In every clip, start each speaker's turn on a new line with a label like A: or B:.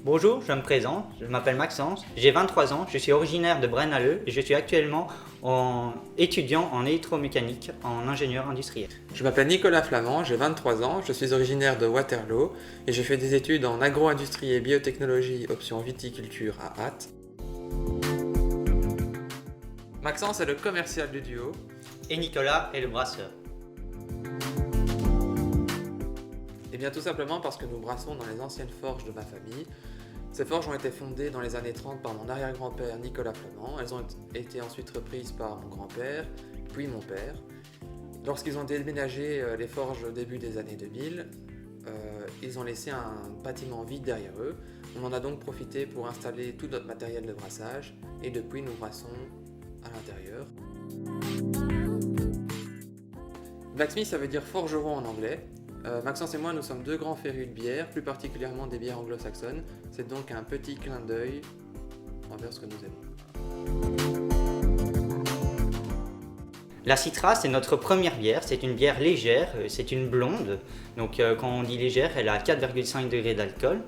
A: Bonjour, je me présente, je m'appelle Maxence, j'ai 23 ans, je suis originaire de Braine-l'Alleud et je suis actuellement étudiant en électromécanique en ingénieur industriel.
B: Je m'appelle Nicolas Flamand, j'ai 23 ans, je suis originaire de Waterloo et j'ai fait des études en agro-industrie et biotechnologie, option viticulture à Ath. Maxence est le commercial du duo.
A: Et Nicolas est le brasseur.
B: Et bien tout simplement parce que nous brassons dans les anciennes forges de ma famille. Ces forges ont été fondées dans les années 30 par mon arrière-grand-père Nicolas Flamand. Elles ont été ensuite reprises par mon grand-père, puis mon père. Lorsqu'ils ont déménagé les forges au début des années 2000, ils ont laissé un bâtiment vide derrière eux. On en a donc profité pour installer tout notre matériel de brassage et depuis nous brassons à l'intérieur. Blacksmith, ça veut dire forgeron en anglais. Maxence et moi, nous sommes deux grands férus de bière, plus particulièrement des bières anglo-saxonnes. C'est donc un petit clin d'œil envers ce que nous aimons.
A: La Citra, c'est notre première bière, c'est une bière légère, c'est une blonde. Donc quand on dit légère, elle a 4,5 degrés d'alcool.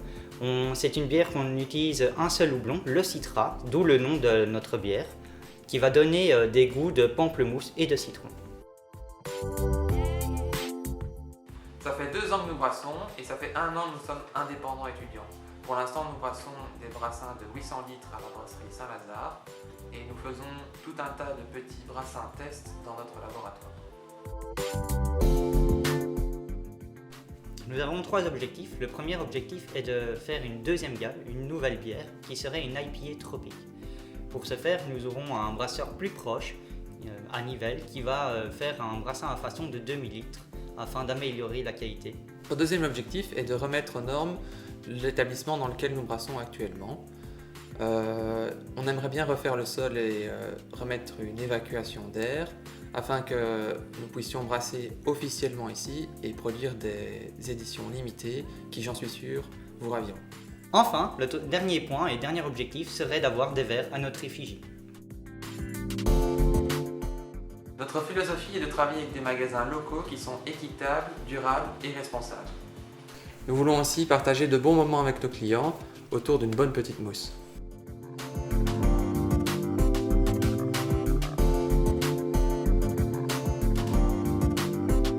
A: C'est une bière qu'on utilise un seul houblon, le Citra, d'où le nom de notre bière, qui va donner des goûts de pamplemousse et de citron.
B: Ça fait 2 ans que nous brassons et ça fait 1 an que nous sommes indépendants étudiants. Pour l'instant, nous brassons des brassins de 800 litres à la brasserie Saint-Lazare et nous faisons tout un tas de petits brassins tests dans notre laboratoire.
A: Nous avons 3 objectifs. Le premier objectif est de faire une deuxième gamme, une nouvelle bière, qui serait une IPA tropique. Pour ce faire, nous aurons un brasseur plus proche, à Nivelles, qui va faire un brassin à façon de 2000 litres afin d'améliorer la qualité.
B: Notre deuxième objectif est de remettre aux normes l'établissement dans lequel nous brassons actuellement. On aimerait bien refaire le sol et remettre une évacuation d'air afin que nous puissions brasser officiellement ici et produire des éditions limitées qui, j'en suis sûr, vous raviront.
A: Enfin, le dernier point et dernier objectif serait d'avoir des verres à notre effigie.
B: Notre philosophie est de travailler avec des magasins locaux qui sont équitables, durables et responsables. Nous voulons aussi partager de bons moments avec nos clients autour d'une bonne petite mousse.